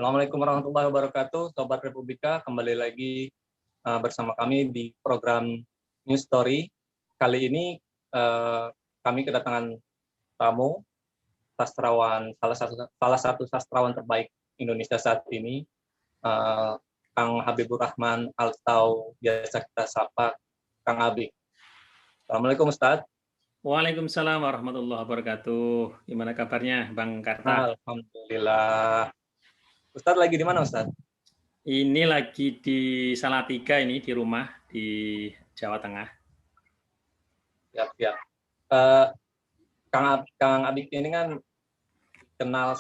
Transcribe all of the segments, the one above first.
Assalamualaikum warahmatullahi wabarakatuh, Sobat Republika. Kembali lagi bersama kami di program News Story. Kali ini kami kedatangan tamu, salah satu sastrawan terbaik Indonesia saat ini, Kang Habibur Rahman atau biasa kita sapa Kang Habib. Assalamualaikum Ustadz. Waalaikumsalam warahmatullahi wabarakatuh. Gimana kabarnya, Bang Karta? Alhamdulillah. Ustadz lagi di mana, Ustadz? Ini lagi di Salatiga, ini di rumah di Jawa Tengah. Ya. Kang Abik ini kan kenal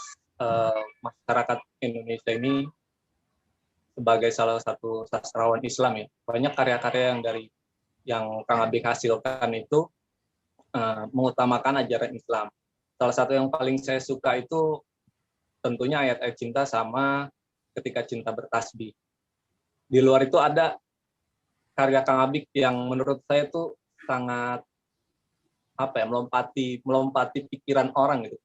masyarakat Indonesia ini sebagai salah satu sastrawan Islam ya. Banyak karya-karya yang Kang Abik hasilkan itu mengutamakan ajaran Islam. Salah satu yang paling saya suka itu tentunya ayat-ayat cinta sama ketika cinta bertasbih. Di luar itu ada karya Kang Abik yang menurut saya itu sangat melompati pikiran orang gitu.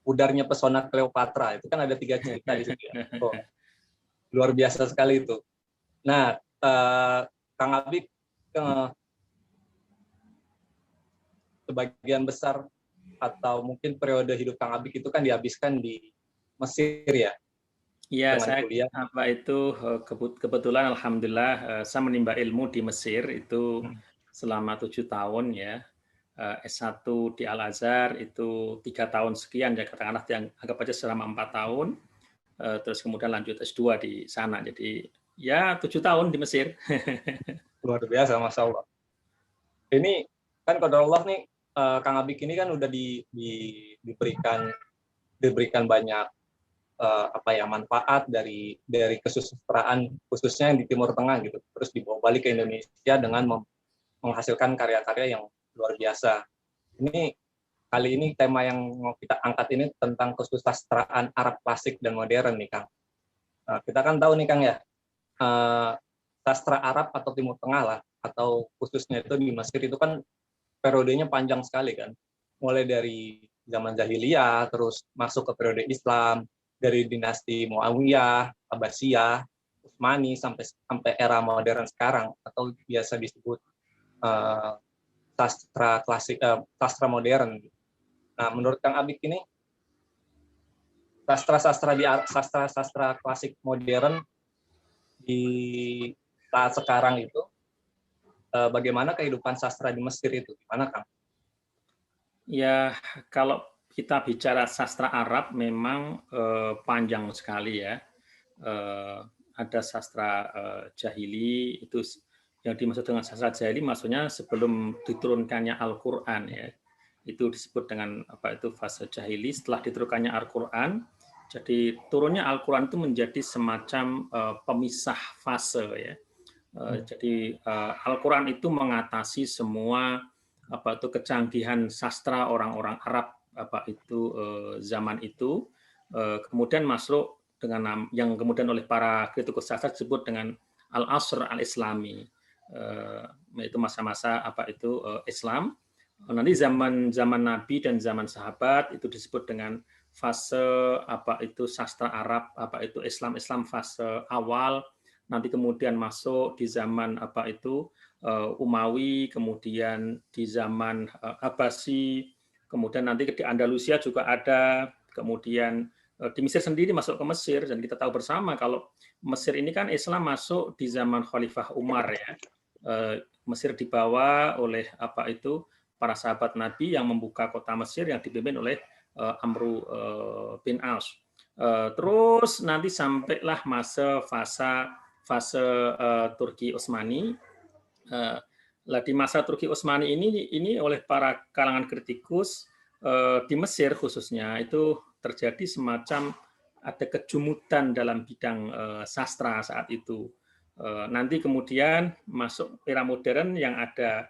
Udarnya pesona Cleopatra itu kan ada 3 cerita di situ ya. Oh, luar biasa sekali itu. Nah, Kang Abik sebagian besar atau mungkin periode hidup Kang Abik itu kan dihabiskan di Mesir ya. Iya, saya kebetulan alhamdulillah saya menimba ilmu di Mesir itu selama 7 tahun ya. S1 di Al-Azhar itu 3 tahun sekian ya, katakanlah yang anggap aja selama 4 tahun. Terus kemudian lanjut S2 di sana. Jadi ya 7 tahun di Mesir. Luar biasa, Masya Allah. Ini kan qadarullah nih, Kang Abik ini kan udah diberikan banyak manfaat dari kesusastraan khususnya yang di Timur Tengah gitu, terus dibawa balik ke Indonesia dengan menghasilkan karya-karya yang luar biasa. Ini kali ini tema yang mau kita angkat ini tentang kesusastraan Arab klasik dan modern nih Kang. Kita kan tahu nih Kang ya, sastra Arab atau Timur Tengah lah, atau khususnya itu di Mesir itu kan periodenya panjang sekali kan, mulai dari zaman jahiliyah terus masuk ke periode Islam, dari dinasti Muawiyah, Abbasiyah, Utsmani sampai era modern sekarang atau biasa disebut sastra klasik, sastra modern. Nah, menurut Kang Abik ini sastra klasik modern di saat sekarang itu bagaimana kehidupan sastra di Mesir itu? Gimana Kang? Ya, kalau kita bicara sastra Arab memang panjang sekali ya. Ada sastra jahili, itu yang dimaksud dengan sastra jahili maksudnya sebelum diturunkannya Al-Qur'an ya. Itu disebut dengan fase jahili. Setelah diturunkannya Al-Qur'an, jadi turunnya Al-Qur'an itu menjadi semacam pemisah fase ya. Jadi Al-Qur'an itu mengatasi semua kecanggihan sastra orang-orang Arab zaman itu, kemudian masuk dengan yang kemudian oleh para kritikus sastra disebut dengan Al-Asr Al-Islami, yaitu masa-masa Islam. Nanti zaman Nabi dan zaman sahabat itu disebut dengan fase sastra Arab, Islam fase awal. Nanti kemudian masuk di zaman Umawi, kemudian di zaman Abbasi, kemudian nanti di Andalusia juga ada, kemudian di Mesir sendiri masuk ke Mesir, dan kita tahu bersama kalau Mesir ini kan Islam masuk di zaman Khalifah Umar ya. Mesir dibawa oleh para sahabat Nabi yang membuka kota Mesir yang dipimpin oleh Amru bin As. Terus nanti sampailah fase Turki Utsmani. Di masa Turki Utsmani ini oleh para kalangan kritikus di Mesir khususnya itu terjadi semacam ada kejumutan dalam bidang sastra saat itu. Nanti kemudian masuk era modern yang ada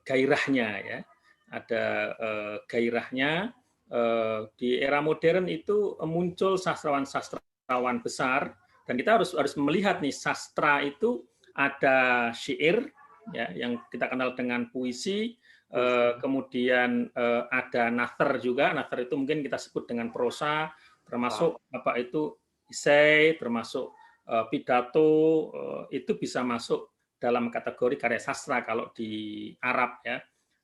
gairahnya ya, ada gairahnya. Di era modern itu muncul sastrawan besar, dan kita harus melihat nih, sastra itu ada syair ya yang kita kenal dengan puisi, kemudian ada nathar juga. Nathar itu mungkin kita sebut dengan prosa, termasuk apa itu esai, termasuk pidato, itu bisa masuk dalam kategori karya sastra kalau di Arab ya.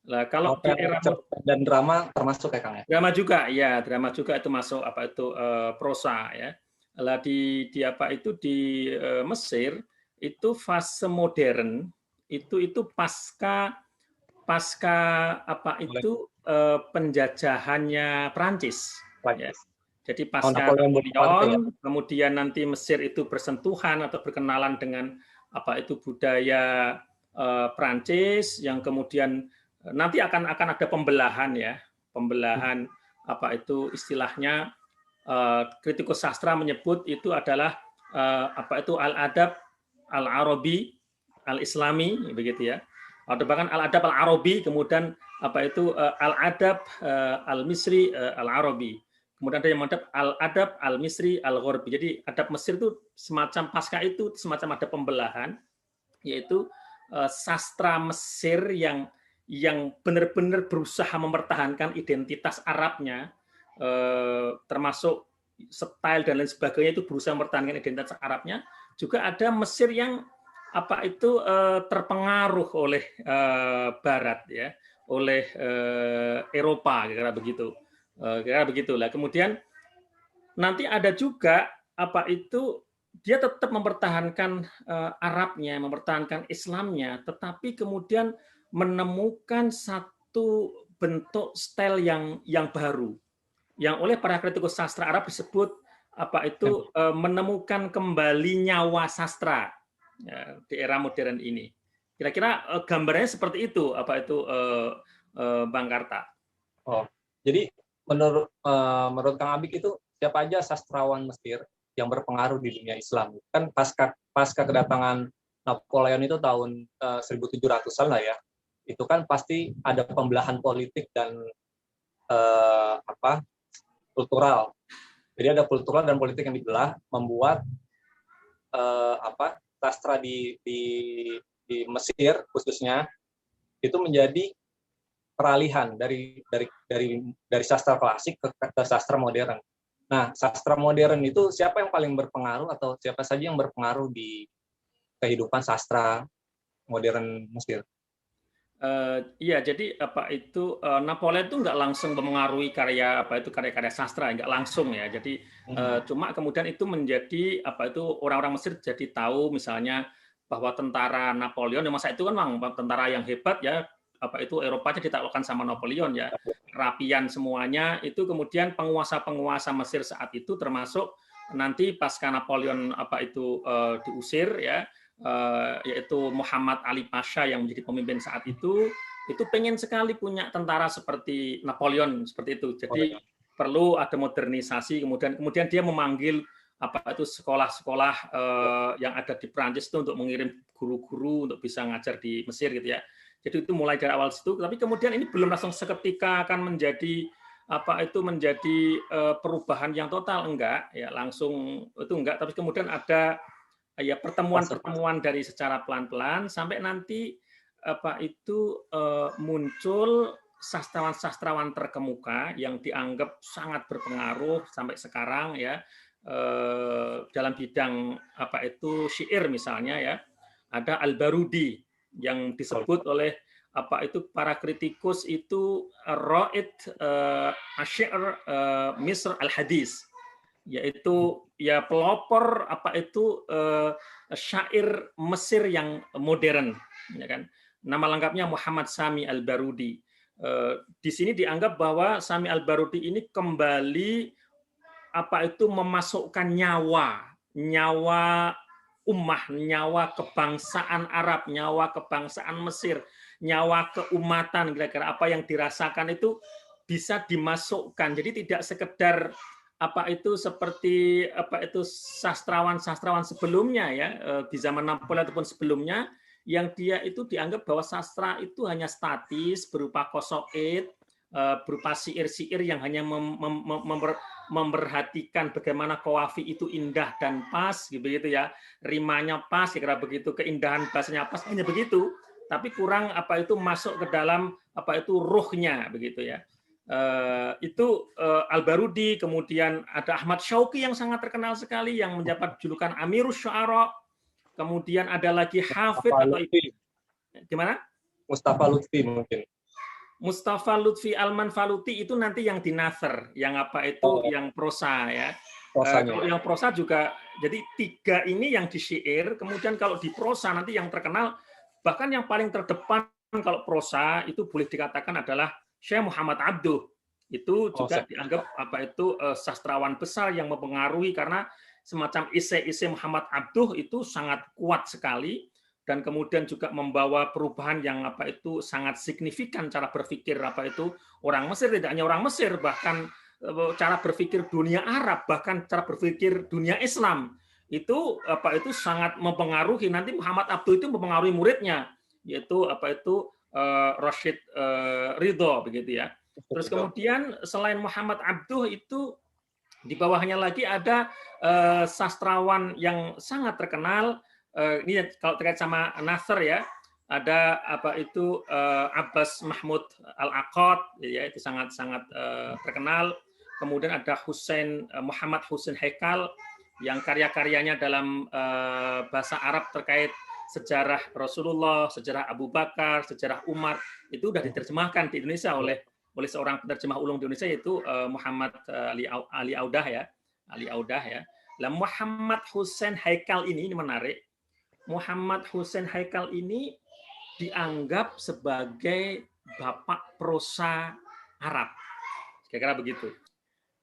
Lah kalau di era dan drama termasuk ya Kang ya? Drama juga, ya drama juga itu masuk apa itu prosa ya. Lah di apa itu di Mesir itu fase modern itu pasca apa itu penjajahannya Prancis. Ya. Jadi pasca Napoleon, kemudian nanti Mesir itu bersentuhan atau berkenalan dengan apa itu budaya Prancis yang kemudian nanti akan ada pembelahan ya, pembelahan apa itu istilahnya kritikus sastra menyebut itu adalah apa itu al-adab al-arabi al-islami begitu ya. Atau bahkan al-adab al-arabi kemudian apa itu al-adab al-misri al-arabi. Kemudian ada yang menghadap al-adab al-misri al-ghorbi. Jadi adab Mesir itu semacam pasca itu semacam ada pembelahan, yaitu sastra Mesir yang benar-benar berusaha mempertahankan identitas Arabnya, termasuk style dan lain sebagainya itu berusaha mempertahankan identitas Arabnya. Juga ada Mesir yang apa itu terpengaruh oleh Barat ya, oleh Eropa kira-kira begitu. Kira begitulah. Kemudian nanti ada juga apa itu dia tetap mempertahankan Arabnya, mempertahankan Islamnya, tetapi kemudian menemukan satu bentuk style yang baru, yang oleh para kritikus sastra Arab disebut apa itu menemukan kembali nyawa sastra ya, di era modern ini. Kira-kira gambarnya seperti itu apa itu Bang Karta? Oh, jadi menurut Kang Abik itu siapa aja sastrawan Mesir yang berpengaruh di dunia Islam? Kan pasca kedatangan Napoleon itu tahun 1700-an lah ya. Itu kan pasti ada pembelahan politik dan kultural. Jadi ada kultural dan politik yang dibelah, membuat sastra di Mesir khususnya itu menjadi peralihan dari sastra klasik ke sastra modern. Nah, sastra modern itu siapa yang paling berpengaruh atau siapa saja yang berpengaruh di kehidupan sastra modern Mesir? Iya, jadi apa itu Napoleon itu nggak langsung mempengaruhi karya-karya sastra, nggak langsung ya. Jadi cuma kemudian itu menjadi apa itu orang-orang Mesir jadi tahu misalnya bahwa tentara Napoleon di masa itu kan memang tentara yang hebat ya. Apa itu Eropa aja ditaklukkan sama Napoleon ya, rapian semuanya itu. Kemudian penguasa-penguasa Mesir saat itu termasuk nanti pasca Napoleon apa itu diusir ya, yaitu Muhammad Ali Pasha yang menjadi pemimpin saat itu pengen sekali punya tentara seperti Napoleon seperti itu. Jadi perlu ada modernisasi. Kemudian dia memanggil apa itu sekolah-sekolah yang ada di Prancis itu untuk mengirim guru-guru untuk bisa ngajar di Mesir gitu ya. Jadi itu mulai dari awal situ, tapi kemudian ini belum langsung seketika akan menjadi apa itu menjadi perubahan yang total, enggak ya, langsung itu enggak, tapi kemudian ada ya pertemuan-pertemuan dari secara pelan-pelan sampai nanti apa itu muncul sastrawan-sastrawan terkemuka yang dianggap sangat berpengaruh sampai sekarang ya, dalam bidang apa itu syair misalnya ya, ada Al-Barudi yang disebut oleh apa itu para kritikus itu Raid Asyair Misr al-Hadis, yaitu ya pelopor apa itu syair Mesir yang modern ya kan. Nama lengkapnya Muhammad Sami al-Barudi. Di sini dianggap bahwa Sami al-Barudi ini kembali apa itu memasukkan nyawa ummah, nyawa kebangsaan Arab, nyawa kebangsaan Mesir, nyawa keumatan, kira-kira apa yang dirasakan itu bisa dimasukkan. Jadi tidak sekedar apa itu seperti apa itu sastrawan-sastrawan sebelumnya ya, di zaman Napoleon ataupun sebelumnya, yang dia itu dianggap bahwa sastra itu hanya statis berupa qasaid, berupa syair-syair yang hanya memperhatikan bagaimana qawafi itu indah dan pas gitu ya, rimanya pas kira begitu, keindahan bahasanya pas, hanya begitu, tapi kurang apa itu masuk ke dalam apa itu ruhnya begitu ya. Itu Al-Barudi, kemudian ada Ahmad Syauqi yang sangat terkenal sekali yang mendapat julukan Amirus Syu'ara, kemudian ada lagi Hafid atau gimana? Mustafa Lutfi mungkin. Mustafa Lutfi Al-Manfaluti itu nanti yang di Nathar, yang apa itu yang prosa ya. Kalau yang prosa juga, jadi 3 ini yang di syair, kemudian kalau di prosa nanti yang terkenal, bahkan yang paling terdepan kalau prosa itu boleh dikatakan adalah Syekh Muhammad Abduh. Itu juga dianggap apa itu sastrawan besar yang mempengaruhi karena semacam esai-esai Muhammad Abduh itu sangat kuat sekali dan kemudian juga membawa perubahan yang apa itu sangat signifikan cara berpikir apa itu orang Mesir, tidak hanya orang Mesir, bahkan cara berpikir dunia Arab, bahkan cara berpikir dunia Islam itu apa itu sangat mempengaruhi. Nanti Muhammad Abduh itu mempengaruhi muridnya, yaitu apa itu Rashid Ridho begitu ya. Terus kemudian selain Muhammad Abduh itu di bawahnya lagi ada sastrawan yang sangat terkenal. Ini kalau terkait sama Nathar ya, ada apa itu Abbas Mahmud Al-Aqad ya, itu sangat-sangat terkenal. Kemudian ada Muhammad Husain Haikal yang karya-karyanya dalam bahasa Arab terkait sejarah Rasulullah, sejarah Abu Bakar, sejarah Umar itu sudah diterjemahkan di Indonesia oleh seorang penerjemah ulung di Indonesia yaitu Muhammad Ali Audah ya. Lah Muhammad Husain Haikal ini menarik. Muhammad Husain Haikal ini dianggap sebagai bapak prosa Arab. Kira-kira begitu.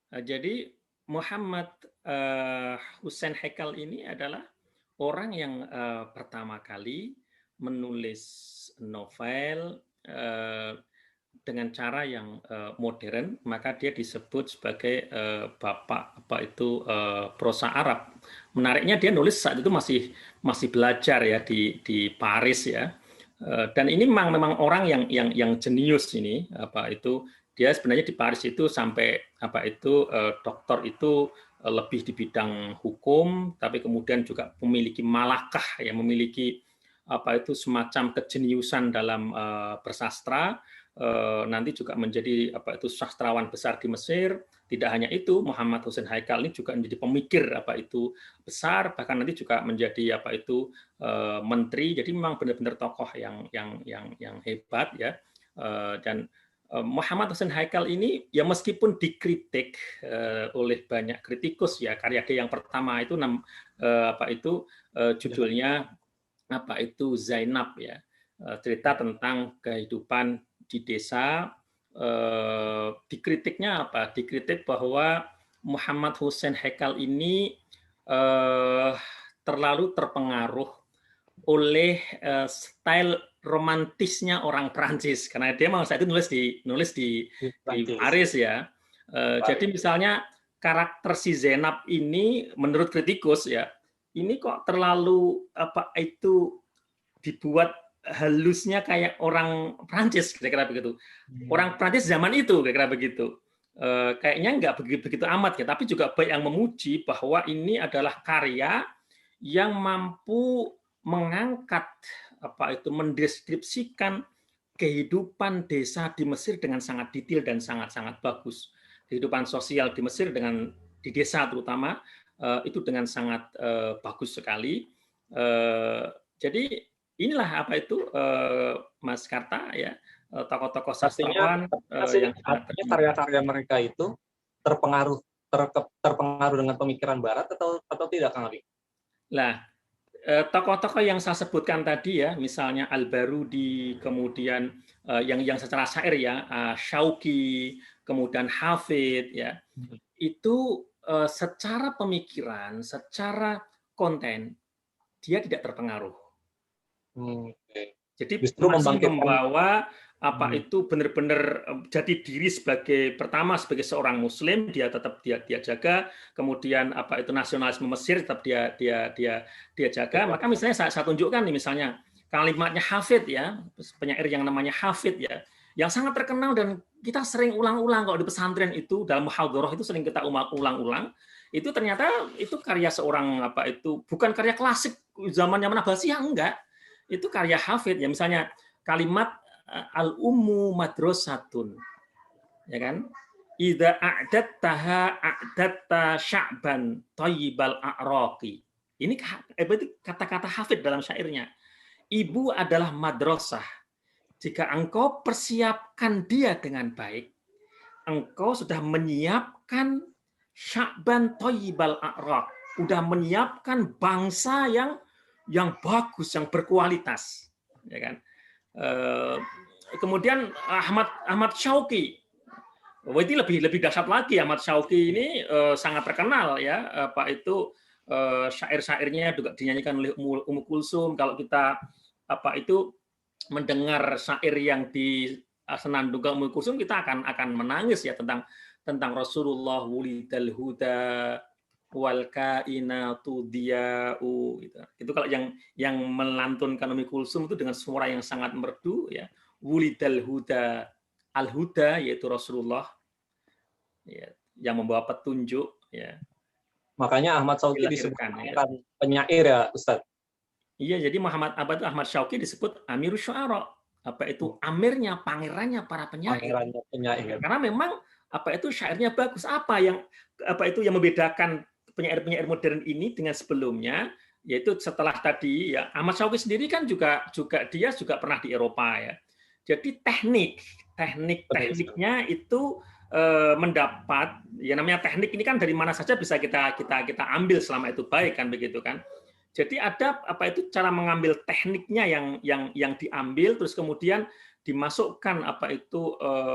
Jadi Muhammad Husain Haikal ini adalah orang yang pertama kali menulis novel dengan cara yang modern, maka dia disebut sebagai bapak apa itu prosa Arab. Menariknya dia nulis saat itu masih belajar ya di Paris ya. Dan ini memang orang yang jenius ini apa itu dia sebenarnya di Paris itu sampai apa itu doktor itu lebih di bidang hukum, tapi kemudian juga memiliki malakah ya, memiliki apa itu semacam kejeniusan dalam bersastra. Nanti juga menjadi apa itu sastrawan besar di Mesir. Tidak hanya itu, Muhammad Husain Haikal ini juga menjadi pemikir apa itu besar, bahkan nanti juga menjadi apa itu menteri. Jadi memang benar-benar tokoh yang hebat ya. Dan Muhammad Husain Haikal ini ya meskipun dikritik oleh banyak kritikus ya, karya dia yang pertama itu apa itu judulnya apa itu Zainab ya, cerita tentang kehidupan di desa. Dikritiknya apa? Dikritik bahwa Muhammad Husain Haikal ini terlalu terpengaruh oleh style romantisnya orang Prancis karena dia mau saat itu nulis di Paris ya. Jadi misalnya karakter si Zainab ini menurut kritikus ya, ini kok terlalu apa itu dibuat halusnya kayak orang Prancis kira-kira begitu. Orang Prancis zaman itu kira-kira begitu. Kayaknya nggak begitu amat ya, tapi juga banyak yang memuji bahwa ini adalah karya yang mampu mengangkat apa itu mendeskripsikan kehidupan desa di Mesir dengan sangat detail dan sangat-sangat bagus. Kehidupan sosial di Mesir dengan di desa terutama itu dengan sangat bagus sekali. Jadi inilah apa itu Mas Karta ya, tokoh-tokoh sastrawan yang artinya karya-karya mereka itu terpengaruh dengan pemikiran Barat atau tidak, Kang Ali? Lah, tokoh-tokoh yang saya sebutkan tadi ya, misalnya Al-Barudi, kemudian yang secara syair ya, Syauqi, kemudian Hafid ya, itu secara pemikiran, secara konten dia tidak terpengaruh. Jadi masih membawa apa itu benar-benar jadi diri sebagai pertama sebagai seorang Muslim, dia tetap dia jaga, kemudian apa itu nasionalisme Mesir tetap dia jaga. Maka misalnya saya tunjukkan nih misalnya kalimatnya Hafid ya, penyair yang namanya Hafid ya, yang sangat terkenal dan kita sering ulang-ulang kalau di pesantren itu dalam muhadharah itu sering kita ulang-ulang. Itu ternyata itu karya seorang apa itu bukan karya klasik zamannya Nabasiyah, enggak. Itu karya Hafid ya, misalnya kalimat al-ummu madrasatun. ya kan? Idza a'dattaha a'datta sya'ban thayyibal a'raqi. Ini kata-kata Hafid dalam syairnya. Ibu adalah madrasah. Jika engkau persiapkan dia dengan baik, engkau sudah menyiapkan sya'ban thayyibal a'raq. Sudah menyiapkan bangsa yang bagus, yang berkualitas, ya kan? Kemudian Ahmad Syauqi, ini lebih dahsyat lagi. Ahmad Syauqi ini sangat terkenal ya, syair-syairnya juga dinyanyikan oleh Ummu Kulsum. Kalau kita mendengar syair yang disenandungkan Ummu Kulsum, kita akan menangis ya tentang Rasulullah wulidal huda wal kainatu diya'u gitu. Itu kalau yang melantunkan Ummu Kulsum itu dengan suara yang sangat merdu ya. Wulidal huda, al-huda yaitu Rasulullah ya, yang membawa petunjuk ya. Makanya Ahmad Syauqi disebut penyair ya, Ustaz. Iya, jadi Ahmad Syauqi disebut Amirus Syu'ara. Amirnya, pangerannya para penyair. Karena memang syairnya bagus. Yang membedakan penyair-penyair modern ini dengan sebelumnya, yaitu setelah tadi ya, Ahmad Syauqi sendiri kan juga dia pernah di Eropa ya. Jadi tekniknya itu mendapat, ya namanya teknik ini kan dari mana saja bisa kita ambil selama itu baik kan, begitu kan. Jadi ada cara mengambil tekniknya yang diambil, terus kemudian dimasukkan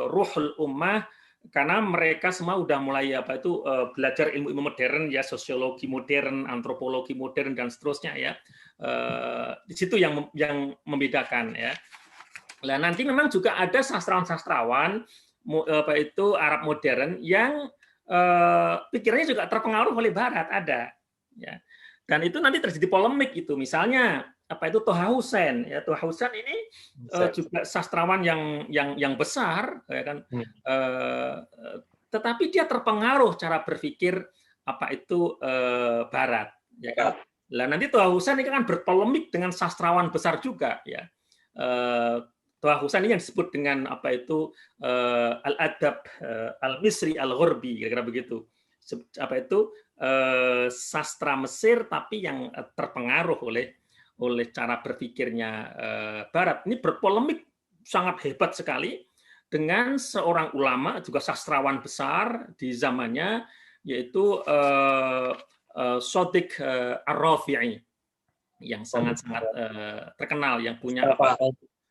ruhul ummah, karena mereka semua udah mulai belajar ilmu modern ya, sosiologi modern, antropologi modern dan seterusnya ya. Di situ yang membedakan ya. Nah, nanti memang juga ada sastrawan-sastrawan Arab modern yang pikirannya juga terpengaruh oleh Barat, ada ya. Dan itu nanti terjadi polemik itu. Misalnya Toha Hussein ya. Toha Hussein ini juga sastrawan yang besar ya kan. Tetapi dia terpengaruh cara berpikir Barat ya kan. Nah, nanti Toha Hussein ini kan berpolemik dengan sastrawan besar juga ya. Toha Hussein ini yang disebut dengan al-adab al-misri al-ghurbi, kira-kira begitu. Sastra Mesir tapi yang terpengaruh oleh cara berpikirnya Barat. Ini berpolemik sangat hebat sekali dengan seorang ulama juga sastrawan besar di zamannya, yaitu Shadiq Ar-Rafi'i, yang sangat-sangat terkenal, yang punya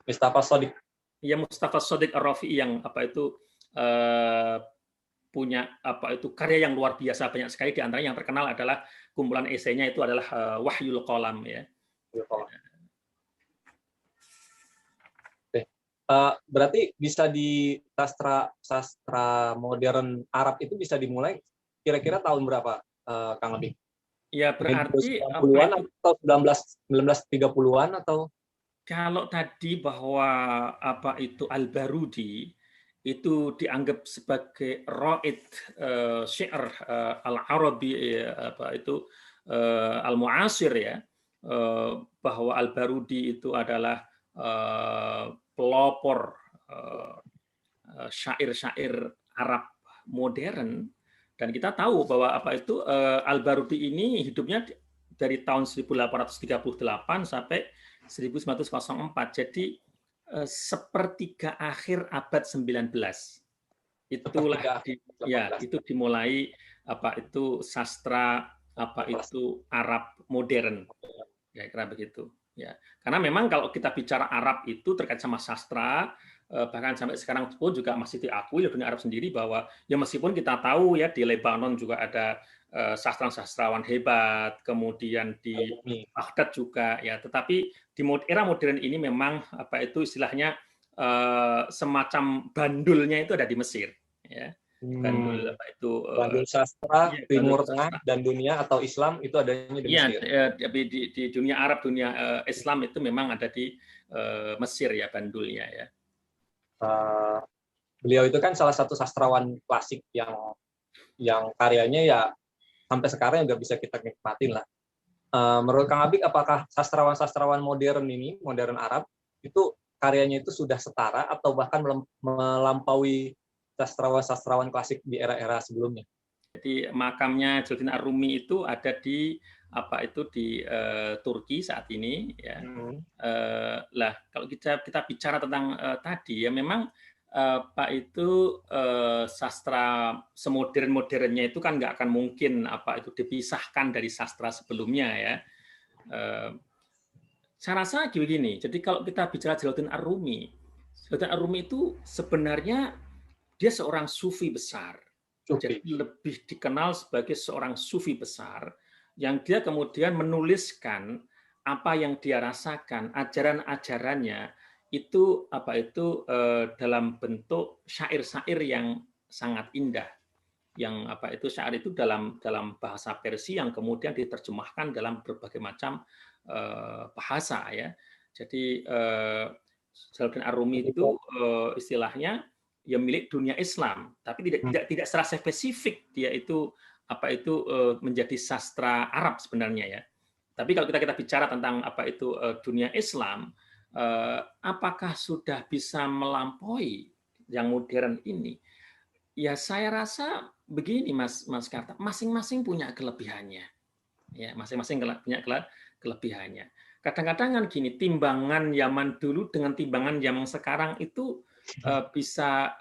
Mustafa Shadiq. Ya, Mustafa Shadiq Ar-Rafi'i yang punya karya yang luar biasa, banyak sekali. Di antaranya yang terkenal adalah kumpulan esainya itu adalah Wahyul Qalam ya. Berarti bisa di sastra modern Arab itu bisa dimulai kira-kira tahun berapa, Kang Lebih? Ya, berarti 90-an atau 1930-an atau? Kalau tadi bahwa Al-Barudi itu dianggap sebagai raid syair al-Arabi al-mu'asir ya, bahwa Al-Barudi itu adalah pelopor syair-syair Arab modern, dan kita tahu bahwa Al-Barudi ini hidupnya dari tahun 1838 sampai 1904. Jadi sepertiga akhir abad 19. Itulah itu dimulai sastra Arab modern. Ya, kira begitu. Ya. Karena memang kalau kita bicara Arab itu terkait sama sastra, bahkan sampai sekarang pun juga masih diakui oleh dunia Arab sendiri bahwa ya meskipun kita tahu ya di Lebanon juga ada sastrawan hebat, kemudian di Baghdad juga ya, tetapi di era modern ini memang istilahnya semacam bandulnya itu ada di Mesir ya. Bandul bandul sastra Timur Tengah dan dunia atau Islam itu adanya di Mesir. Tapi di dunia Arab, dunia Islam itu memang ada di Mesir ya bandulnya ya. Beliau itu kan salah satu sastrawan klasik yang karyanya ya sampai sekarang juga bisa kita nikmatin lah. Menurut Kang Abik, apakah sastrawan-sastrawan modern Arab itu karyanya itu sudah setara atau bahkan melampaui sastrawan-sastrawan klasik di era-era sebelumnya. Jadi makamnya Jalaluddin Ar-Rumi itu ada di Turki saat ini ya. Lah kalau kita bicara tentang tadi ya memang Pak itu sastra semodern-modernnya itu kan nggak akan mungkin dipisahkan dari sastra sebelumnya ya. Saya rasa begini, jadi kalau kita bicara Jalaluddin Ar-Rumi itu sebenarnya dia seorang sufi besar. Jadi lebih dikenal sebagai seorang sufi besar yang dia kemudian menuliskan apa yang dia rasakan, ajaran-ajarannya itu dalam bentuk syair-syair yang sangat indah. Yang syair itu dalam bahasa Persia yang kemudian diterjemahkan dalam berbagai macam bahasa ya. Jadi Jalaluddin Ar-Rumi itu istilahnya ya milik dunia Islam, tapi tidak secara spesifik dia itu menjadi sastra Arab sebenarnya ya. Tapi kalau kita bicara tentang dunia Islam, apakah sudah bisa melampaui yang modern ini? Ya saya rasa begini Mas Karta, masing-masing punya kelebihannya. Ya, masing-masing punya kelebihannya. Kadang-kadang kan gini, timbangan zaman dulu dengan timbangan zaman sekarang itu bisa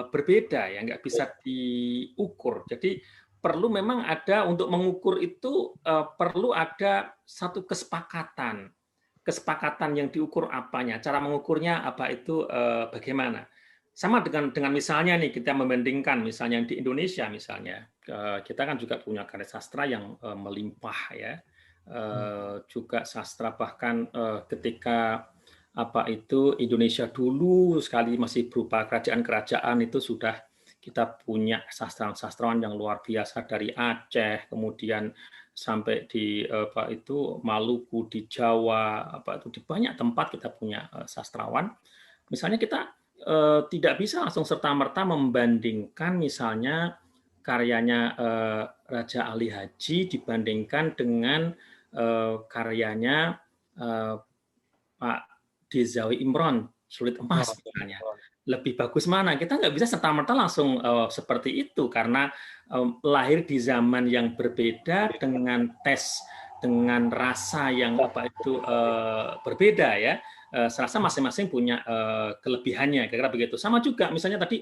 berbeda ya, nggak bisa diukur. Jadi perlu memang ada untuk mengukur itu perlu ada satu kesepakatan yang diukur apanya, cara mengukurnya bagaimana. Sama dengan misalnya nih kita membandingkan misalnya di Indonesia misalnya kita kan juga punya karya sastra yang melimpah ya, juga sastra bahkan ketika Indonesia dulu sekali masih berupa kerajaan-kerajaan itu sudah kita punya sastrawan yang luar biasa dari Aceh, kemudian sampai di Maluku, di Jawa, di banyak tempat kita punya sastrawan. Misalnya kita tidak bisa langsung serta-merta membandingkan misalnya karyanya Raja Ali Haji dibandingkan dengan karyanya Pak Dezawi Imron, Sulit Emas misalnya. Lebih bagus mana? Kita nggak bisa serta-merta langsung seperti itu karena lahir di zaman yang berbeda dengan tes, dengan rasa yang berbeda ya. Saya rasa masing-masing punya kelebihannya, kira-kira begitu. Sama juga misalnya tadi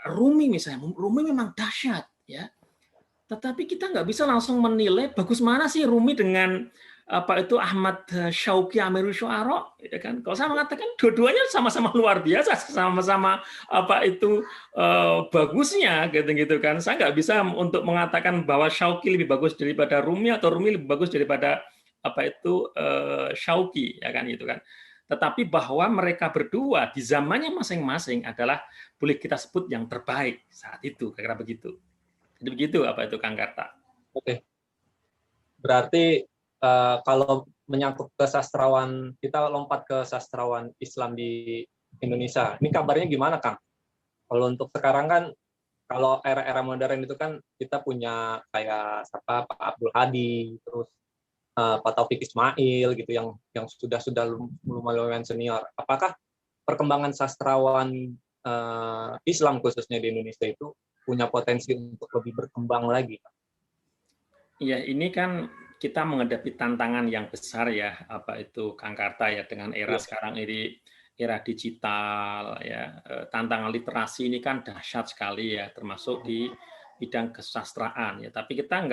Rumi misalnya, Rumi memang dahsyat ya. Tetapi kita nggak bisa langsung menilai bagus mana sih Rumi dengan Ahmad Syauqi Amirul Syu'ara ya kan. Kalau saya mengatakan dua-duanya sama-sama luar biasa, sama-sama bagusnya gitu kan. Saya nggak bisa untuk mengatakan bahwa Syauqi lebih bagus daripada Rumi atau Rumi lebih bagus daripada Syauqi ya kan gitu kan. Tetapi bahwa mereka berdua di zamannya masing-masing adalah boleh kita sebut yang terbaik saat itu, kira-kira begitu. Jadi begitu Kang Karta. Oke. Berarti kalau menyangkut ke sastrawan, kita lompat ke sastrawan Islam di Indonesia. Ini kabarnya gimana, Kang? Kalau untuk sekarang kan, kalau era-era modern itu kan kita punya kayak Pak Abdul Hadi, terus Pak Taufik Ismail gitu yang sudah lumayan senior. Apakah perkembangan sastrawan Islam khususnya di Indonesia itu punya potensi untuk lebih berkembang lagi? Iya, ini kan kita menghadapi tantangan yang besar ya, Kang Karta ya, dengan era sekarang ini, era digital ya, tantangan literasi ini kan dahsyat sekali ya, termasuk di bidang kesastraan ya. Tapi kita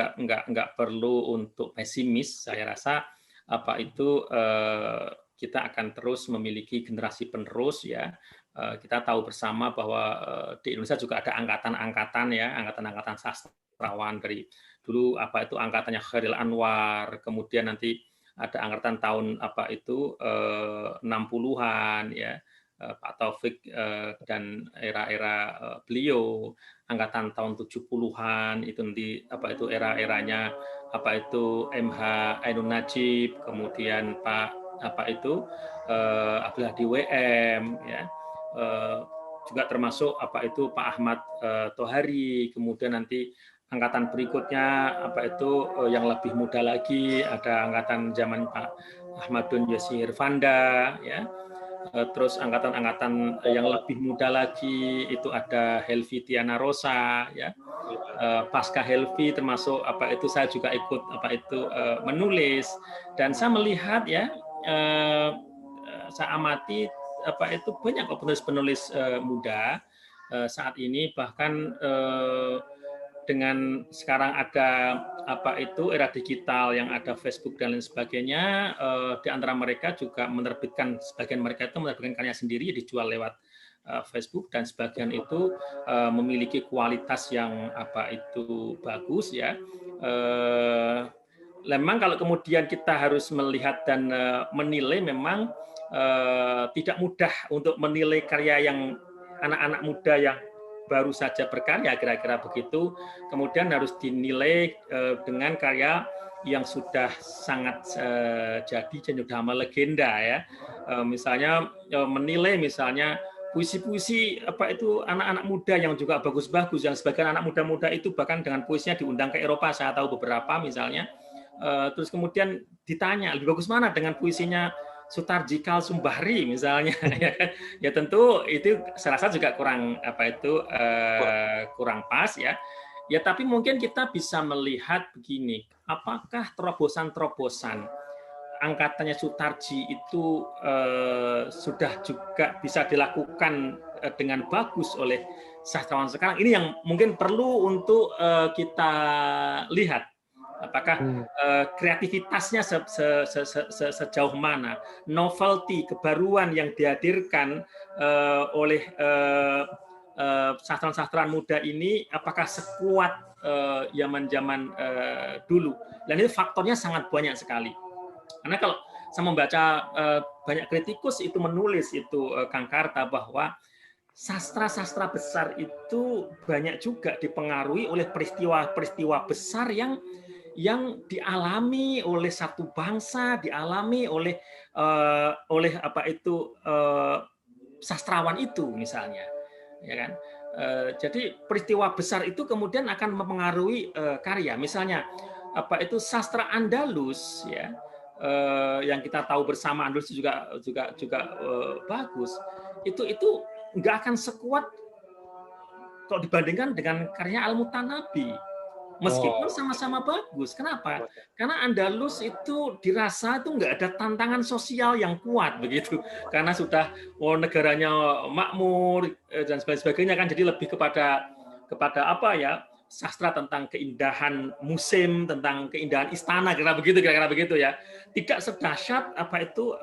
nggak perlu untuk pesimis. Saya rasa kita akan terus memiliki generasi penerus ya. Kita tahu bersama bahwa di Indonesia juga ada angkatan-angkatan ya, angkatan-angkatan sastrawan dari dulu angkatannya Khairil Anwar, kemudian nanti ada angkatan tahun 60-an ya, Pak Taufik dan era-era beliau, angkatan tahun 70-an itu nanti era-eranya MH Ainun Najib, kemudian Pak Abdul Hadi WM ya. Juga termasuk Pak Ahmad Tohari, kemudian nanti angkatan berikutnya yang lebih muda lagi, ada angkatan zaman Pak Ahmadun Yasir Fanda ya. terus angkatan-angkatan yang lebih muda lagi itu ada Helvi Tiana Rosa, ya, pasca Helvi termasuk apa itu saya juga ikut apa itu menulis, dan saya melihat ya, saya amati apa itu banyak penulis-penulis muda saat ini, bahkan dengan sekarang ada apa itu era digital yang ada Facebook dan lain sebagainya, di antara mereka juga menerbitkan, sebagian mereka itu menerbitkan karya sendiri dijual lewat Facebook, dan sebagian itu memiliki kualitas yang apa itu bagus, ya. Memang kalau kemudian kita harus melihat dan menilai, memang tidak mudah untuk menilai karya yang anak-anak muda yang baru saja berkarya, kira-kira begitu, kemudian harus dinilai dengan karya yang sudah sangat jadi dan sudah melegenda, ya. Misalnya menilai misalnya puisi-puisi apa itu anak-anak muda yang juga bagus-bagus, yang sebagian anak muda-muda itu bahkan dengan puisinya diundang ke Eropa, saya tahu beberapa misalnya. Terus kemudian ditanya lebih bagus mana dengan puisinya Sutarji Kalsumbahri misalnya, ya tentu itu saya rasa juga kurang apa itu kurang pas, ya. Ya, tapi mungkin kita bisa melihat begini, apakah terobosan-terobosan angkatannya Sutarji itu sudah juga bisa dilakukan dengan bagus oleh sastrawan sekarang? Ini yang mungkin perlu untuk kita lihat. Apakah kreativitasnya sejauh mana, novelty, kebaruan yang dihadirkan oleh sastrawan-sastrawan muda ini, apakah sekuat zaman-zaman dulu? Dan itu faktornya sangat banyak sekali. Karena kalau saya membaca banyak kritikus itu menulis itu, Kang Karta, bahwa sastra-sastra besar itu banyak juga dipengaruhi oleh peristiwa-peristiwa besar yang dialami oleh satu bangsa, dialami oleh apa itu sastrawan itu misalnya, ya kan. Jadi peristiwa besar itu kemudian akan mempengaruhi karya. Misalnya apa itu sastra Andalus, ya, yang kita tahu bersama, Andalus juga bagus. Itu nggak akan sekuat kalau dibandingkan dengan karya Al-Mutanabi. Meskipun sama-sama bagus. Kenapa? Karena Andalus itu dirasa itu nggak ada tantangan sosial yang kuat begitu. Karena sudah negaranya makmur dan sebagainya, kan, jadi lebih kepada apa ya? Sastra tentang keindahan musim, tentang keindahan istana, kira-kira begitu ya. Tidak sedahsyat apa itu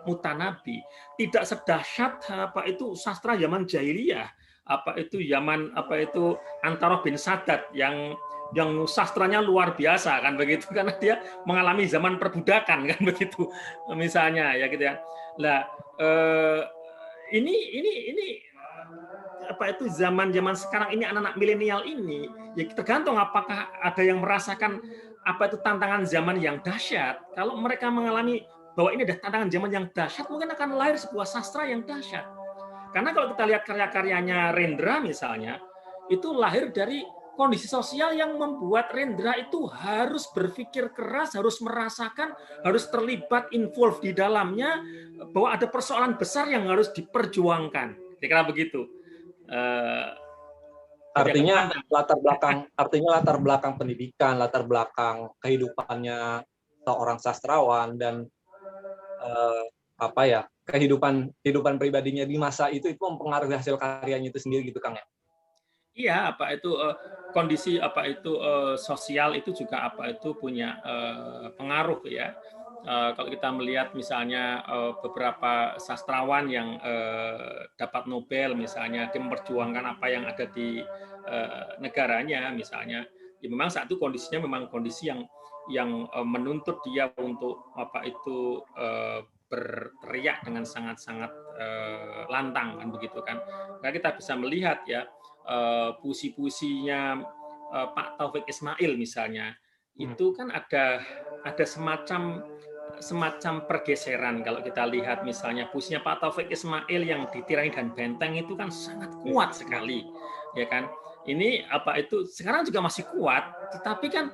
Mutanabi, tidak sedahsyat apa itu sastra zaman jahiliyah, apa itu zaman apa itu Antara bin Sadat yang sastranya luar biasa, kan begitu, karena dia mengalami zaman perbudakan, kan begitu misalnya, ya gitu ya. Nah, ini apa itu zaman sekarang ini, anak-anak milenial ini, ya tergantung apakah ada yang merasakan apa itu tantangan zaman yang dahsyat. Kalau mereka mengalami bahwa ini ada tantangan zaman yang dahsyat, mungkin akan lahir sebuah sastra yang dahsyat. Karena kalau kita lihat karya-karyanya Rendra misalnya, itu lahir dari kondisi sosial yang membuat Rendra itu harus berpikir keras, harus merasakan, harus terlibat, involved di dalamnya, bahwa ada persoalan besar yang harus diperjuangkan. Kira-kira begitu. Artinya latar belakang pendidikan, latar belakang kehidupannya seorang sastrawan, dan apa ya, kehidupan pribadinya di masa itu mempengaruhi hasil karyanya itu sendiri, gitu, Kang, ya? Iya, apa itu kondisi apa itu sosial itu juga apa itu punya pengaruh, ya. Kalau kita melihat misalnya beberapa sastrawan yang dapat Nobel misalnya, dia memperjuangkan apa yang ada di negaranya misalnya, ya memang saat itu kondisinya memang kondisi yang menuntut dia untuk apa itu berteriak dengan sangat-sangat lantang, kan begitu, kan. Nah, kita bisa melihat ya, puisi-puisinya Pak Taufik Ismail misalnya, itu kan ada semacam pergeseran. Kalau kita lihat misalnya puisinya Pak Taufik Ismail yang Ditirani dan Benteng itu kan sangat kuat sekali, ya kan. ini apa itu sekarang juga masih kuat, tetapi kan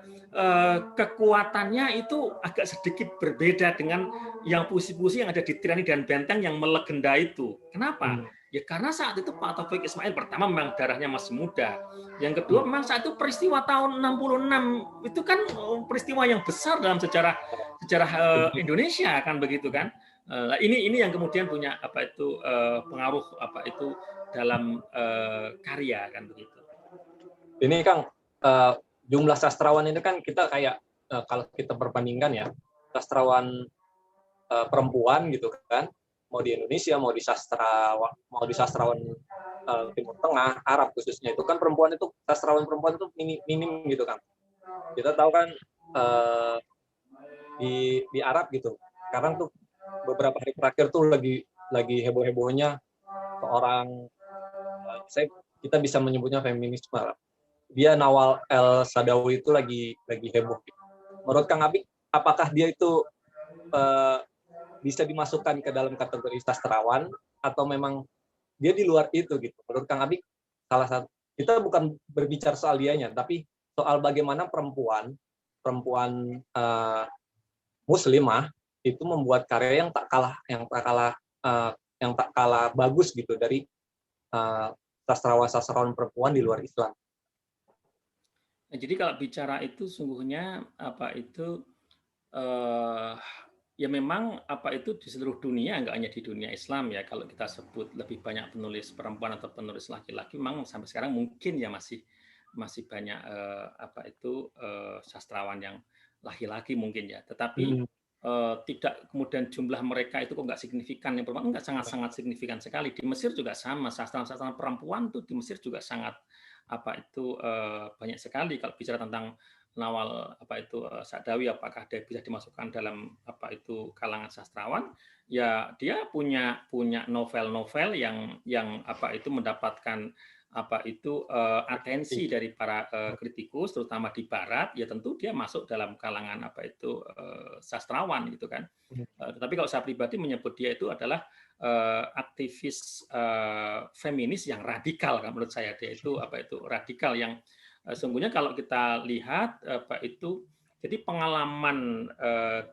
kekuatannya itu agak sedikit berbeda dengan yang puisi-puisi yang ada di Tirani dan Benteng yang melegenda itu. Kenapa? Ya karena saat itu Pak Taufik Ismail pertama memang darahnya masih muda. Yang kedua memang saat itu peristiwa tahun 66 itu kan peristiwa yang besar dalam sejarah Indonesia kan begitu kan. Ini yang kemudian punya apa itu pengaruh apa itu dalam karya kan begitu. Ini Kang, jumlah sastrawan ini kan kita kayak kalau kita perbandingkan ya, sastrawan perempuan gitu kan, mau di Indonesia, mau di sastrawan Timur Tengah, Arab khususnya itu kan perempuan itu sastrawan perempuan itu minim gitu kan. Kita tahu kan di Arab gitu. Sekarang tuh beberapa hari terakhir tuh lagi heboh-hebohnya seorang kita bisa menyebutnya feminisme. Dia Nawal El Sadawi itu lagi heboh. Menurut Kang Abi, apakah dia itu bisa dimasukkan ke dalam kategori sastrawan atau memang dia di luar itu gitu? Menurut Kang Abi, salah satu kita bukan berbicara soal dianya, tapi soal bagaimana perempuan muslimah itu membuat karya yang tak kalah bagus gitu dari sastrawan perempuan di luar Islam. Nah, jadi kalau bicara itu sungguhnya apa itu ya memang apa itu di seluruh dunia, nggak hanya di dunia Islam ya, kalau kita sebut lebih banyak penulis perempuan atau penulis laki-laki, memang sampai sekarang mungkin ya masih banyak apa itu sastrawan yang laki-laki mungkin ya, tetapi tidak kemudian jumlah mereka itu kok nggak signifikan, yang perempuan nggak sangat signifikan sekali. Di Mesir juga sama, sastrawan perempuan tuh di Mesir juga sangat apa itu banyak sekali. Kalau bicara tentang Nawal apa itu Sa'dawi, apakah dia bisa dimasukkan dalam apa itu kalangan sastrawan? Ya dia punya novel-novel yang apa itu mendapatkan apa itu atensi dari para kritikus, terutama di Barat. Ya tentu dia masuk dalam kalangan apa itu sastrawan gitu kan. Tetapi kalau saya pribadi menyebut dia itu adalah aktivis feminis yang radikal kan, menurut saya dia itu apa itu radikal yang sungguhnya kalau kita lihat apa itu jadi pengalaman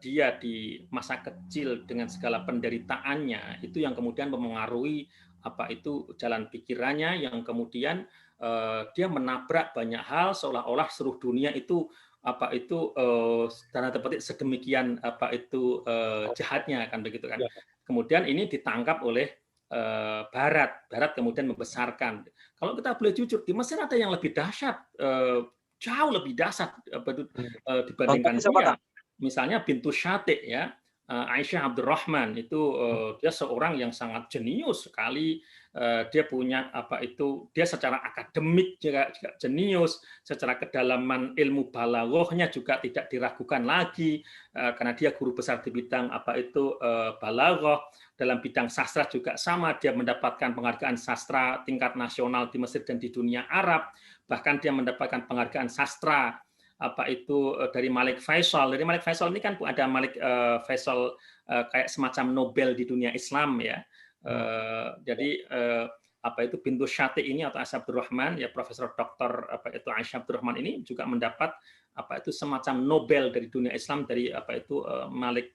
dia di masa kecil dengan segala penderitaannya itu yang kemudian mempengaruhi apa itu jalan pikirannya, yang kemudian dia menabrak banyak hal seolah-olah seluruh dunia itu apa itu tanda petik sedemikian apa itu jahatnya kan begitu kan. Kemudian ini ditangkap oleh Barat kemudian membesarkan. Kalau kita boleh jujur, di Mesir ada yang lebih dahsyat, jauh lebih dahsyat dibandingkan dia. Misalnya Bintu Syati ya, Aisyah Abdurrahman itu dia seorang yang sangat jenius sekali. Dia punya apa itu, dia secara akademik juga jenius, secara kedalaman ilmu balaghahnya juga tidak diragukan lagi karena dia guru besar di bidang apa itu balaghah. Dalam bidang sastra juga sama, dia mendapatkan penghargaan sastra tingkat nasional di Mesir dan di dunia Arab. Bahkan dia mendapatkan penghargaan sastra apa itu dari Malik Faisal. Dari Malik Faisal ini kan ada Malik Faisal kayak semacam Nobel di dunia Islam ya. Jadi apa itu Bintu Syati ini atau Aisyah Abdurrahman ya, Profesor Doktor apa itu Aisyah Abdurrahman ini juga mendapat apa itu semacam Nobel dari dunia Islam dari apa itu Malik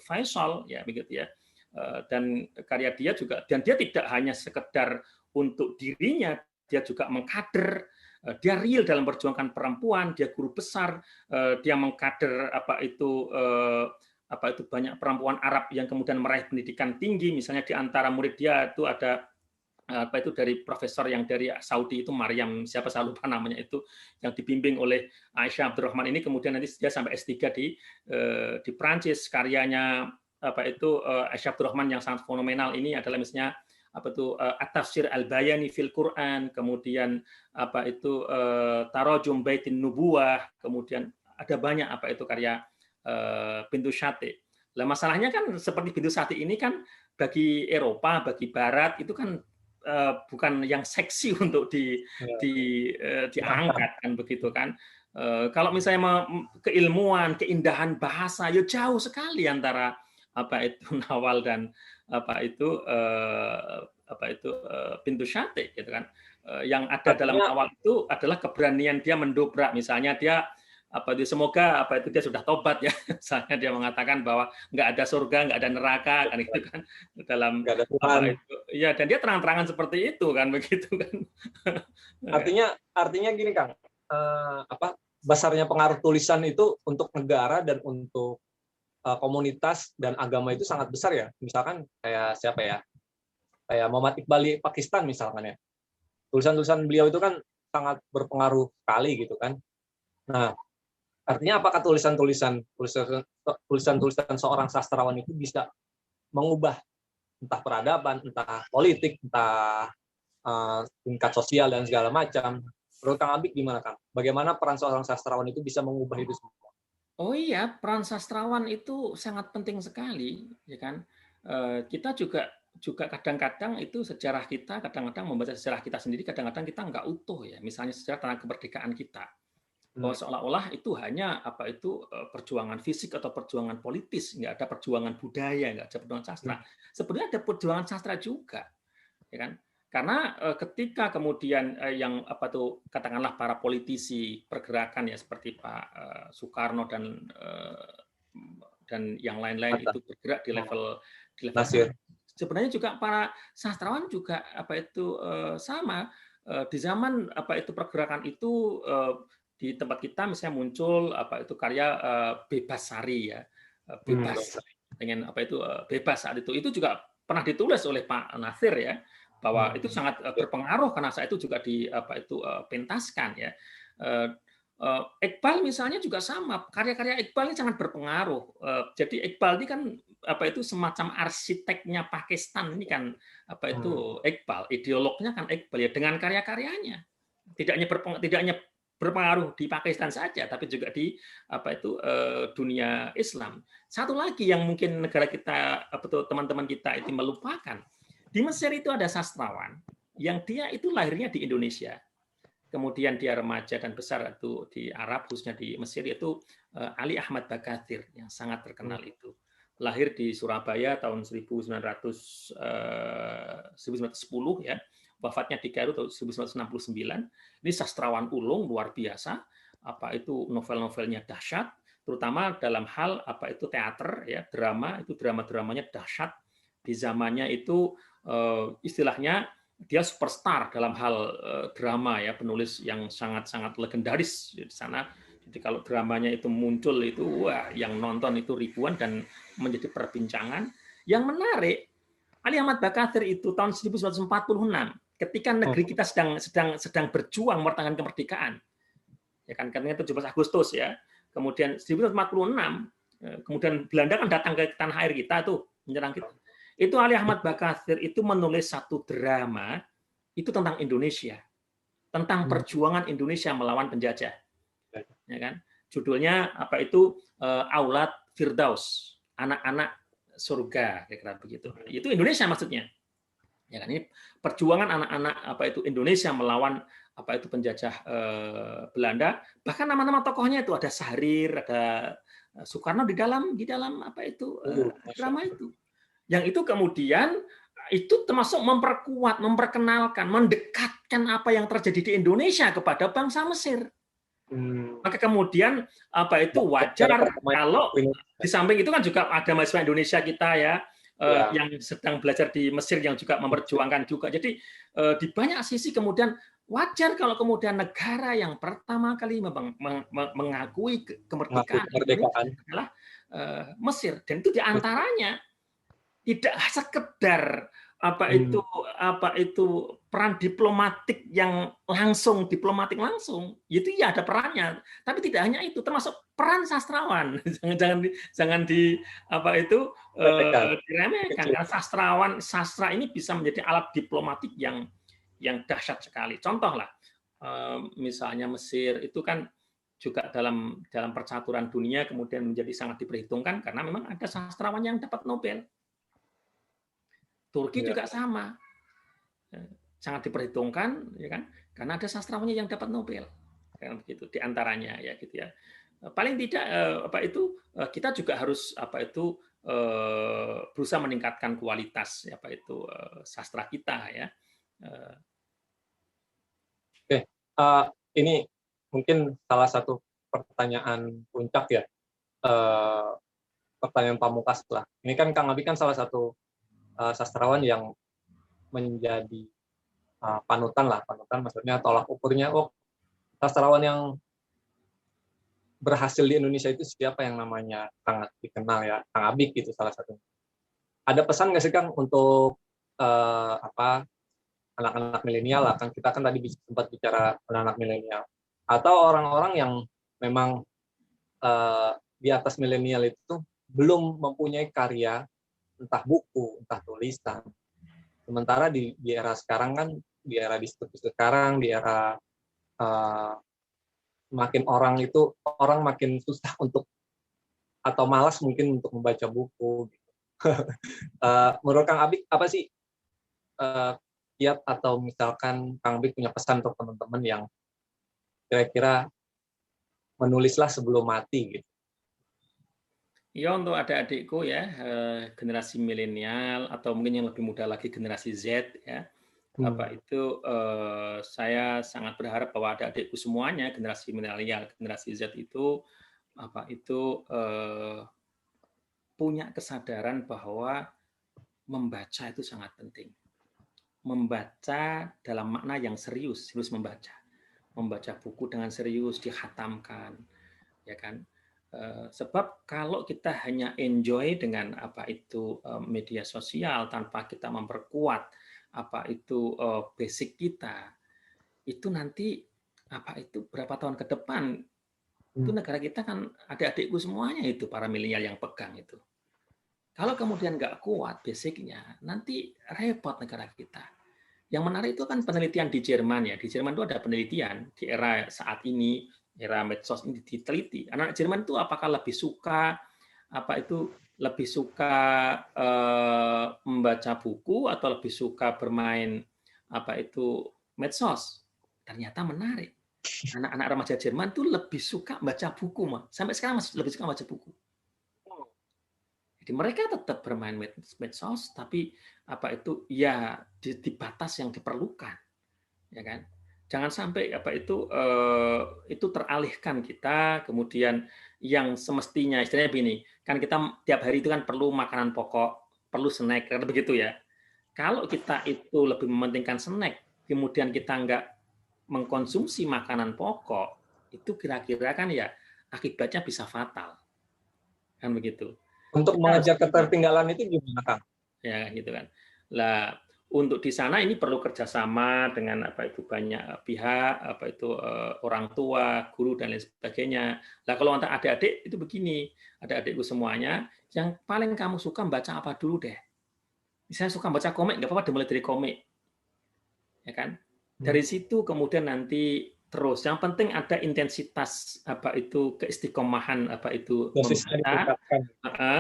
Faisal ya begitu ya. Dan karya dia juga, dan dia tidak hanya sekedar untuk dirinya, dia juga mengkader, dia real dalam perjuangan perempuan, dia guru besar, dia mengkader apa itu banyak perempuan Arab yang kemudian meraih pendidikan tinggi. Misalnya di antara murid dia itu ada apa itu dari profesor yang dari Saudi itu Maryam siapa saya lupa namanya itu, yang dibimbing oleh Aisyah Abdurrahman ini, kemudian nanti dia sampai S3 di Prancis. Karyanya apa itu Aisyah Abdurrahman yang sangat fenomenal ini adalah misalnya apa itu At-Tafsir Al-Bayani fil Quran, kemudian apa itu Tarajum Baitin Nubuwah, kemudian ada banyak apa itu karya Bintu Syati. Lah masalahnya kan seperti Bintu Syati ini kan bagi Eropa, bagi Barat itu kan bukan yang seksi untuk diangkat kan begitu kan. Kalau misalnya keilmuan, keindahan bahasa, ya jauh sekali antara apa itu Nawal dan apa itu Bintu Syati gitu kan. yang ada dalam awal itu adalah keberanian dia mendobrak. Misalnya dia semoga dia sudah tobat ya. Misalnya dia mengatakan bahwa nggak ada surga, nggak ada neraka, kan itu kan dalam itu. Ya, dan dia terang-terangan seperti itu kan, begitu kan. Artinya gini Kang, besarnya pengaruh tulisan itu untuk negara dan untuk komunitas dan agama itu sangat besar ya. Misalkan kayak siapa ya? Kayak Muhammad Iqbal di Pakistan misalkan ya. Tulisan-tulisan beliau itu kan sangat berpengaruh sekali gitu kan. Nah, artinya apakah tulisan-tulisan seorang sastrawan itu bisa mengubah entah peradaban, entah politik, entah tingkat sosial dan segala macam? Menurut Kang Abik gimana Kang? Bagaimana peran seorang sastrawan itu bisa mengubah itu semua? Oh iya, peran sastrawan itu sangat penting sekali, ya kan? Kita juga kadang-kadang itu sejarah kita, kadang-kadang membaca sejarah kita sendiri, kadang-kadang kita nggak utuh ya. Misalnya sejarah tentang kemerdekaan kita, bahwa seolah-olah itu hanya perjuangan fisik atau perjuangan politis, nggak ada perjuangan budaya, nggak ada perjuangan sastra. Sebenarnya ada perjuangan sastra juga, ya kan? Karena ketika kemudian yang katakanlah para politisi pergerakan ya seperti Pak Soekarno dan yang lain-lain itu bergerak di level sana, sebenarnya juga para sastrawan juga sama di zaman pergerakan itu di tempat kita misalnya muncul karya Bebasari ya, bebas dengan bebas saat itu juga pernah ditulis oleh Pak Nasir ya, bahwa itu sangat berpengaruh karena saya itu juga pentaskan ya. Iqbal misalnya juga sama, karya-karya Iqbal ini sangat berpengaruh. Jadi Iqbal ini kan semacam arsiteknya Pakistan ini kan Iqbal, ideolognya kan Iqbal ya, dengan karya-karyanya. Tidak hanya berpengaruh di Pakistan saja, tapi juga di dunia Islam. Satu lagi yang mungkin negara kita teman-teman kita itu melupakan. Di Mesir itu ada sastrawan yang dia itu lahirnya di Indonesia. Kemudian dia remaja dan besar itu di Arab, khususnya di Mesir, yaitu Ali Ahmad Bakathir yang sangat terkenal itu. Lahir di Surabaya tahun 1910 ya. Wafatnya di Kairo tahun 1969. Ini sastrawan ulung luar biasa. Novel-novelnya dahsyat, terutama dalam hal teater ya, drama-dramanya dahsyat. Di zamannya itu istilahnya dia superstar dalam hal drama ya, penulis yang sangat-sangat legendaris di sana. Jadi kalau dramanya itu muncul itu wah, yang nonton itu ribuan dan menjadi perbincangan. Yang menarik, Ali Ahmad Bakathir itu tahun 1946 ketika negeri kita sedang berjuang mempertahankan kemerdekaan. Ya kan, karena 17 Agustus ya. Kemudian 1946 kemudian Belanda kan datang ke tanah air kita tuh menyerang kita. Itu Ali Ahmad Bakathir itu menulis satu drama itu tentang Indonesia, tentang perjuangan Indonesia melawan penjajah, ya kan? Judulnya Aulad Firdaus, anak-anak surga, kira-kira begitu. Itu Indonesia maksudnya, ya kan? Ini perjuangan anak-anak Indonesia melawan penjajah Belanda. Bahkan nama-nama tokohnya itu ada Syahrir, ada Soekarno di dalam drama itu. Yang itu kemudian itu termasuk memperkuat, memperkenalkan, mendekatkan apa yang terjadi di Indonesia kepada bangsa Mesir. Maka kemudian wajar kalau di samping itu kan juga ada mahasiswa Indonesia kita ya, yang sedang belajar di Mesir yang juga memperjuangkan juga. Jadi di banyak sisi kemudian wajar kalau kemudian negara yang pertama kali mengakui kemerdekaan adalah Mesir, dan itu diantaranya tidak sekedar peran diplomatik yang langsung, itu ya ada perannya, tapi tidak hanya itu, termasuk peran sastrawan. jangan diremehkan, karena sastra ini bisa menjadi alat diplomatik yang dahsyat sekali. Contoh lah, misalnya Mesir itu kan juga dalam percaturan dunia kemudian menjadi sangat diperhitungkan karena memang ada sastrawan yang dapat Nobel. Turki juga sama, sangat diperhitungkan, ya kan? Karena ada sastrawannya yang dapat Nobel, kan begitu. Di antaranya, ya gitu ya. Paling tidak kita juga harus berusaha meningkatkan kualitas sastra kita, ya. Ini mungkin salah satu pertanyaan puncak ya, pertanyaan pamungkas lah. Ini kan Kang Abi kan salah satu sastrawan yang menjadi panutan lah, panutan maksudnya tolak ukurnya. Oh, sastrawan yang berhasil di Indonesia itu siapa yang namanya sangat dikenal ya, Kang Abi gitu salah satunya. Ada pesan nggak sih Kang untuk anak-anak milenial lah, kan kita kan tadi sempat bicara anak-anak milenial atau orang-orang yang memang di atas milenial itu belum mempunyai karya, entah buku, entah tulisan. Sementara di era sekarang kan, di era diskusi sekarang, di era makin orang makin susah untuk atau malas mungkin untuk membaca buku. Menurut Kang Abi apa sih kiat atau misalkan Kang Abi punya pesan untuk teman-teman yang kira-kira menulislah sebelum mati gitu? Ya, untuk adik-adikku ya, generasi milenial atau mungkin yang lebih muda lagi generasi Z ya, saya sangat berharap bahwa adik-adikku semuanya generasi milenial, generasi Z itu punya kesadaran bahwa membaca itu sangat penting. Membaca dalam makna yang serius membaca. Membaca buku dengan serius, dikhatamkan, ya kan? Sebab kalau kita hanya enjoy dengan media sosial tanpa kita memperkuat basic kita, itu nanti berapa tahun ke depan itu negara kita kan adik-adikku semuanya itu para milenial yang pegang itu. Kalau kemudian nggak kuat basicnya, nanti repot negara kita. Yang menarik itu kan penelitian di Jerman ya. Di Jerman itu ada penelitian di era saat ini, era medsos ini diteliti. Anak Jerman itu apakah lebih suka membaca buku atau lebih suka bermain medsos? Ternyata menarik. Anak-anak remaja Jerman itu lebih suka baca buku, sampai sekarang masih lebih suka baca buku. Jadi mereka tetap bermain medsos, tapi di batas yang diperlukan, ya kan? Jangan sampai itu teralihkan kita, kemudian yang semestinya istilahnya begini, kan kita tiap hari itu kan perlu makanan pokok, perlu snack, kan begitu ya. Kalau kita itu lebih mementingkan snack, kemudian kita nggak mengkonsumsi makanan pokok, itu kira-kira kan ya akibatnya bisa fatal, kan begitu. Untuk mengejar ketertinggalan itu gimana, Kang? Ya, gitu kan. Lah, untuk di sana ini perlu kerjasama dengan banyak pihak, orang tua, guru dan lain sebagainya. Lah kalau untuk adik-adik itu begini, adik-adikku semuanya, yang paling kamu suka baca apa dulu deh. Misalnya suka baca komik, nggak apa-apa dimulai dari komik, ya kan? Dari situ kemudian nanti terus. Yang penting ada intensitas keistiqomahan membaca.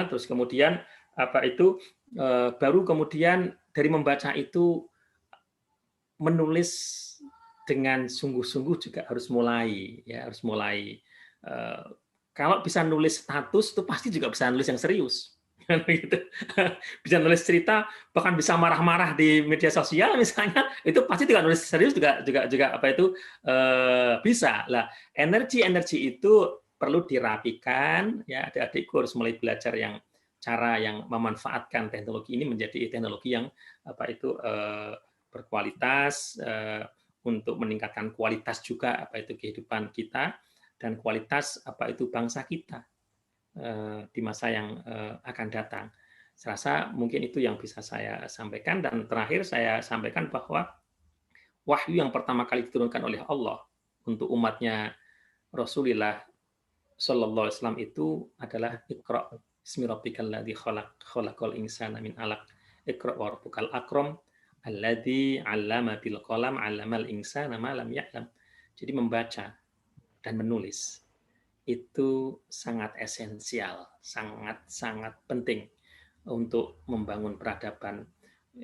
Terus kemudian baru kemudian dari membaca itu menulis dengan sungguh-sungguh juga harus mulai. Kalau bisa nulis status itu pasti juga bisa nulis yang serius. Bisa nulis cerita, bahkan bisa marah-marah di media sosial misalnya, itu pasti juga nulis serius juga bisa. Lah, energi itu perlu dirapikan ya, adik-adikku harus mulai belajar cara yang memanfaatkan teknologi ini menjadi teknologi yang berkualitas untuk meningkatkan kualitas juga kehidupan kita dan kualitas bangsa kita di masa yang akan datang. Saya rasa mungkin itu yang bisa saya sampaikan, dan terakhir saya sampaikan bahwa wahyu yang pertama kali diturunkan oleh Allah untuk umatnya Rasulullah Sallallahu Alaihi Wasallam itu adalah Iqra bismi rabbikal ladzi khalaq khalaqal insana min 'alaq iqra wa rabbukal akram alladzi 'allama bil qalam 'allamal insana ma lam ya'lam. Jadi membaca dan menulis itu sangat esensial, sangat penting untuk membangun peradaban.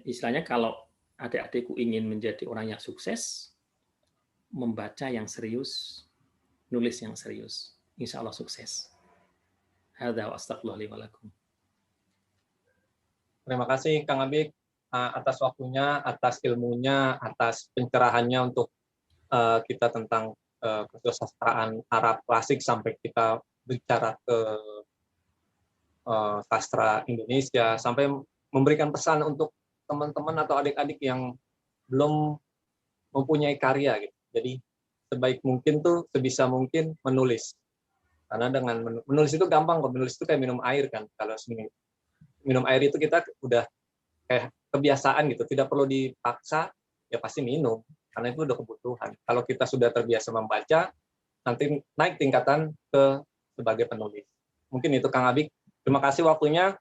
Istilahnya kalau adik-adikku ingin menjadi orang yang sukses, membaca yang serius, nulis yang serius, insya Allah sukses. Hadza wa astagfirullah li wa lakum. Terima kasih Kang Abi atas waktunya, atas ilmunya, atas pencerahannya untuk kita tentang kesusastraan Arab klasik sampai kita bicara ke sastra Indonesia, sampai memberikan pesan untuk teman-teman atau adik-adik yang belum mempunyai karya gitu. Jadi sebaik mungkin tuh sebisa mungkin menulis. Karena dengan menulis itu gampang kok, menulis itu kayak minum air kan. Kalau minum air itu kita udah kayak kebiasaan gitu, tidak perlu dipaksa, ya pasti minum. Karena itu udah kebutuhan. Kalau kita sudah terbiasa membaca, nanti naik tingkatan ke sebagai penulis. Mungkin itu Kang Abik. Terima kasih waktunya.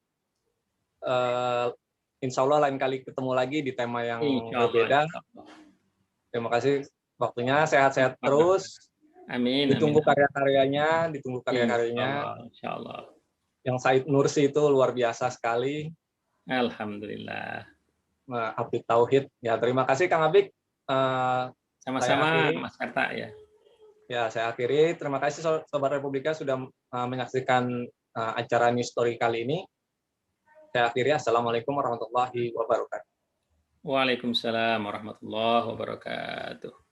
Insya Allah lain kali ketemu lagi di tema yang berbeda. Terima kasih waktunya. Sehat-sehat terus. Amin. Ditunggu karya-karyanya, Insya Allah. Yang Said Nursi itu luar biasa sekali. Alhamdulillah. Abdi Tauhid. Ya, terima kasih Kang Abik. Sama-sama Mas Karta ya. Ya, saya akhiri. Terima kasih Sobat Republika sudah menyaksikan acara News Story kali ini. Saya akhiri. Assalamualaikum warahmatullahi wabarakatuh. Waalaikumsalam warahmatullahi wabarakatuh.